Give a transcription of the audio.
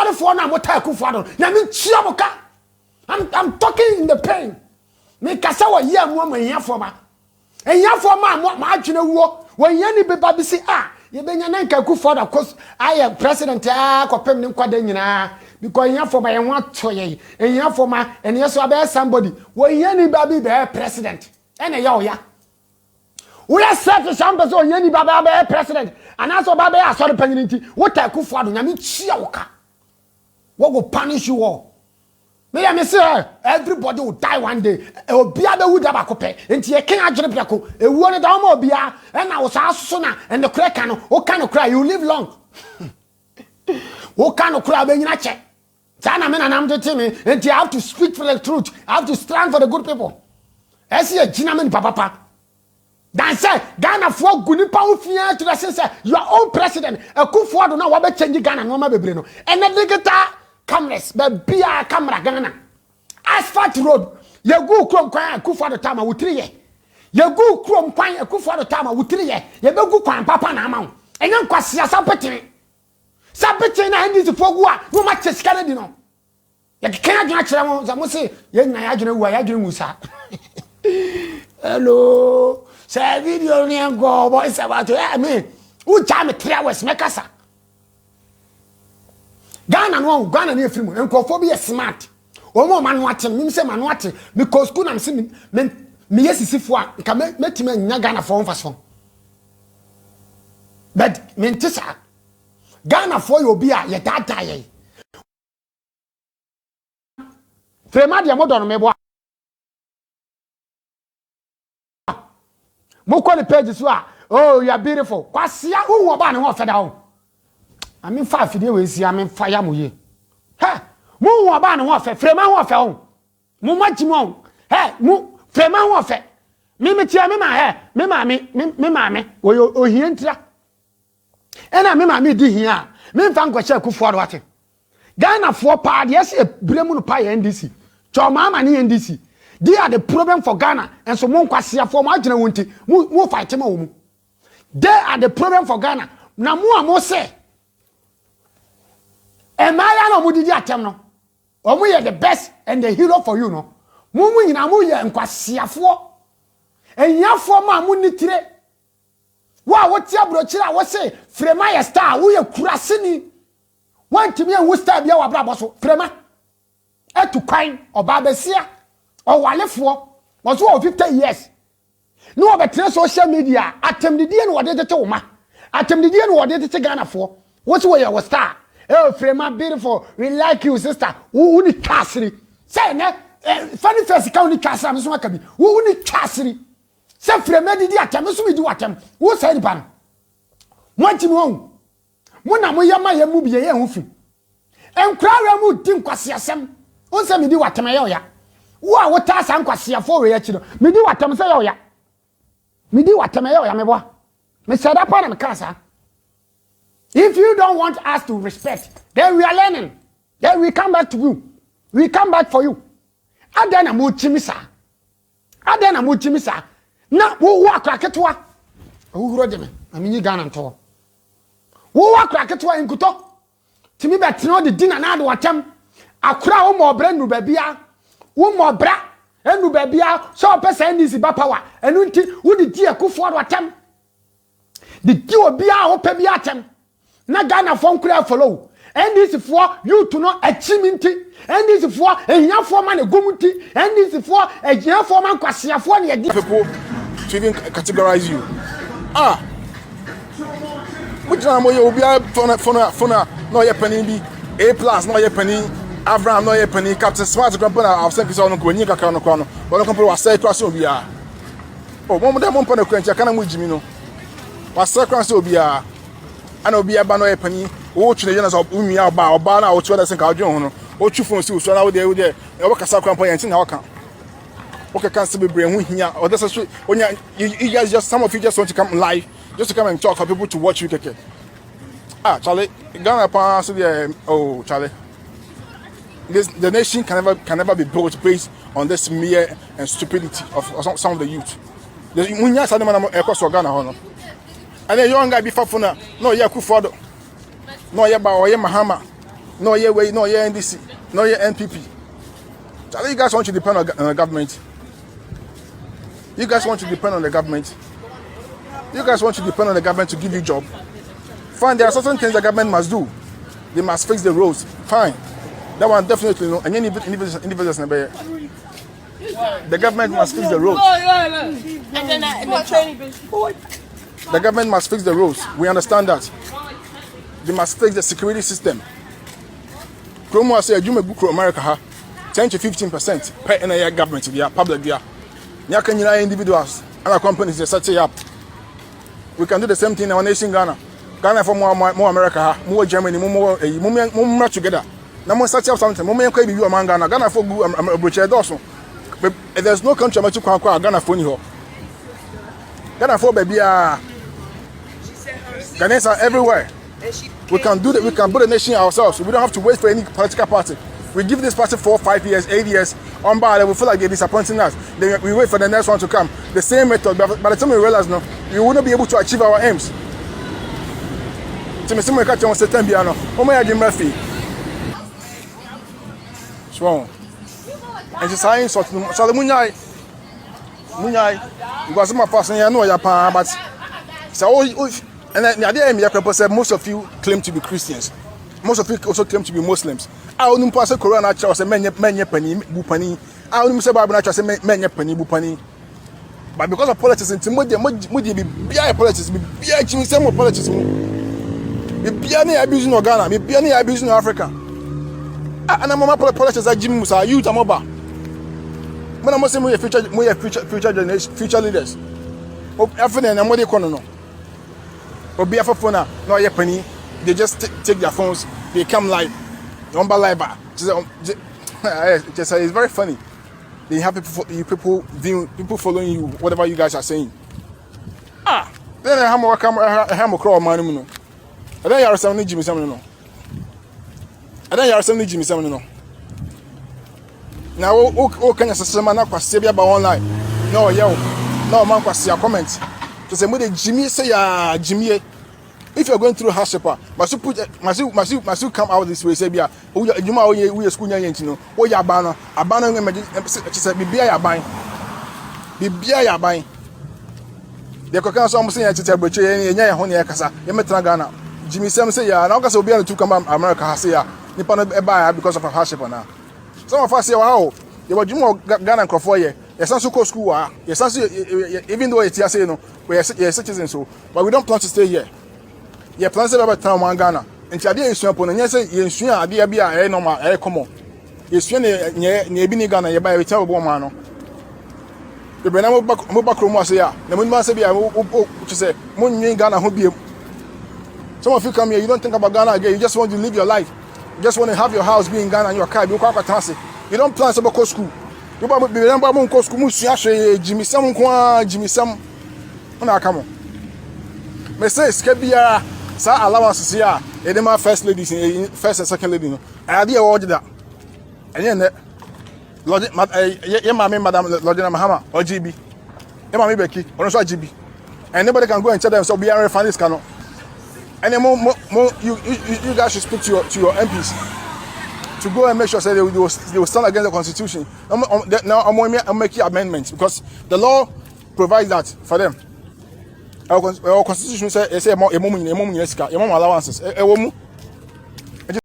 Asori for na mo ta Akufo Addo. Na me chia mo ka. I'm talking in the pain. Me kasa wo ye mo ma hia for ma. Ehia for ma adwene wo. Wo hia ni beba bi si ye benya na nka Akufo Addo cause I am president kopem ni nkwada nyina because ehia for ma ye ho atoye. Ehia for ma ene yeso abe somebody. Wo hia ni ba bi be president. Ene ya oya. We are set to some person hia ni baba be president. And also baba ya asori panyinti. Wo ta Akufo Addo nyame chia wo ka. What will punish you all? Me say everybody will die one day. Obia be would have a cope. Enti ye king adwene preko. E wo ne da ma obia. E na wo sa so na and the crack no. O kan no cry you live long. O kan no cry be nyina che. Sana me na nam de me. Enti I have to speak for the truth. I have to stand for the good people. Esi e gina me papa. Dan say Ghana for guni pa ofia to the sense your own president Akufo Addo na wo be change Ghana no ma bebre no. And the digital cameras be bia camera Ghana asphalt road ye go krom kwan Akufo Addo tama wutiri ye go krom kwan Akufo Addo tama wutiri ye be gu kwan papa na ama wo enya nkwase sapete na ndi fogu a no ma chesika na di no ye keka adwena kire mo za mo se ye nya ya adwena wu ya adwena musa hello say video ni go boys about me who jam 3 hours mekasa Ghana no Ghana na efiri mu enkofo bi smart omo manu atem mi se manu atem because ku na me se me yesisifo a nka metima nya Ghana for mfaso but me ntisa Ghana for you obi a ye dada ye Frema dia modon mebo mo call the page so oh you are beautiful kwasia wo ba ne ho feda ho I mean 5 dey we see I mean fire mo ye ha mo wo ba ne ho fe Frema ho fe ho mo magimo he mo Frema ho fe me tia me ma he me ma me o hie ntra ena me ma me di hia me mfa nkwacha Akufo Addo ate Ghana for pa de se bremu no pa NDC choma ma ne NDC they are the problem for Ghana and so mon kwase for mo adwena wonti mo fight ma wo mu they are the problem for Ghana na mo say emaya no mo didi atem no o mo ye the best and the hero for you no mo nyina mo ye nkwasiafo enyafo ma mo nitire wa wo tia brochira wo say Frema ye star wo ye kuraseni wantimi e wo star bia wa bra boso Frema etu kwan obabesia o walefo was over 50 years no betre social media atemdidie no wode tete woma atemdidie no wode tete Ghana for what way your star oh Frema beautiful we like you sister who ni kasri say na funny face ka ni kasra me so maka bi who ni kasri say Frema didi atem so me di watem wo say ni ban wanti mo na mo yama ya mu biye ye ho fi enkura mu di nkwase asem on say me di watem ye oya wa wo ta san kwase afo we ya chi no me di watem say ye oya me di watem ye oya me boa me say that part me kansa. If you don't want us to respect, then we are learning. Then we come back to you. We come back for you. Adana mo chimisa. Adana mo chimisa. Na wo akraketwa. Ohuro de me. Aminyi Ghana nto. Wo akraketwa enkuto. Timi betino de dina na de watem. Akra wo mo bra nu babia. Wo mo bra enu babia so pesa ndisi ba power. Enu nti wo de di Akufo Addo watem. De di obia wo pe bia atem. Na Ghana for nkura follow and this for you to know achiminti and this for ehia for man egumuti and this for ehia for man kwasea for na yedi people to even categorize you which na mo ye obi fona no ye panin bi A+ no ye panin Abraham no ye panin Captain Smart grandpa na have sent people no ko nyi kakra no kwa no won ko wa say to aso obi a oh mo dem mo pa na kwancha kana mo jimi no wa say kwan so obi a ana obi aba no ye pani wo twene je na so umi oba na wo twene sen ka odwen ho no wo twufo si so na wo de e wo kasa kwan pa yanti na waka wo ka kan se bebre ho hia o de so onya you guys just some of you just want to come live just to come and talk for people to watch you keke Charlie Ghana pa so the oh Charlie the nation can never be built based on this mere and stupidity of some of the youth the munya sa de man e kwaso Ghana ho no. And then young guy before Funa, no, Akufo Addo, no, Yaba or Mahama, no yeah way, no yeah NDC, no yeah NPP. So you guys want to depend on the government. You guys want to depend on the government. You guys want to depend on the government to give you a job. Fine, there are certain things the government must do. They must fix the roads. Fine. That one definitely no. And any business the government must fix the roads. The government must fix the roads. We understand that. They must fix the security system. Kromo say you make America 10 to 15% per NIA government via public via. Nyaka individuals and companies they set it up. We can do the same thing in our nation Ghana. Ghana for more America, more Germany, more together. Now more set up something. More can be you among Ghana. Ghana for good also. But there's no country to Ghana for you. Ghana for baby Ghanaians are everywhere. We can do that. We can build a nation ourselves. We don't have to wait for any political party. We give this party 4, 5 years, 8 years on by. We feel like they're disappointing us. Then we wait for the next one to come. The same method. But by the time we realize, no, we will not be able to achieve our aims. So and she's saying something. So the Munyai, because my person, I know your pa, but so and the idea said most of you claim to be Christians. Most of you also claim to be Muslims. I only pass a Quran actually say many penny bupani. I only say Bible actually say many penny bupani. But because of politics, it's more be politics, be some more politics. Be abusing Ghana, be abusing Africa. And I'm a politics like Jim Musa, youth amoba. When I'm saying future generation, future leaders. Everything I'm what they call no. But be a phone now, no yeah penny. They just take their phones, they come live, number live. It's very funny. They have people following you, whatever you guys are saying. Then I have a crow man. And then you are something Jimmy Sam no. And then you are something Jimmy Sam no. Now, oh, can you say man up Sabia by online? No, no man can see a comment. To say, Jimmy say, Jimmy. If you're going through hardship, must you come out this way? Say, "Bia, you ma we school you know. Oh, ya banner, say, be ya buying. The cocan so saying to tell Butcher and Yahonia Casa, Yemetragana. Jimmy Sam say, ya, and August will be able to come America, say, Nippon buy because of a hardship now. Some of us say, wow, you were Jimo Ghana for you. Yes, I'm so school, yes, even though it's say, no, we are citizens, so, but we don't plan to stay here. Yeah, plans about town one Ghana. And Chadia is upon and yes, you idea be a normal air common. You swim near Bini Ghana, you buy a terrible man. The Benamo Mobacrum was here. The Moon must be to say, Moon Ghana who be. Some of you come here, you don't think about Ghana again, you just want to live your life. You just want to have your house be in Ghana and your car, you can't pass it. You don't plan about school. You remember Monco School, Jimmy Sam. Come on. Me say, Skebia. Sa allowance here, my first ladies, first and second lady. I did order that. And then, Madam Lodina Mahama or GB. Emma Becky, or also GB. And nobody can go and tell them so be a refund this cannot. And then more you guys should speak to your MPs to go and make sure they will stand against the constitution. Now I'm making amendments because the law provides that for them. Our constitution says a mom allowances.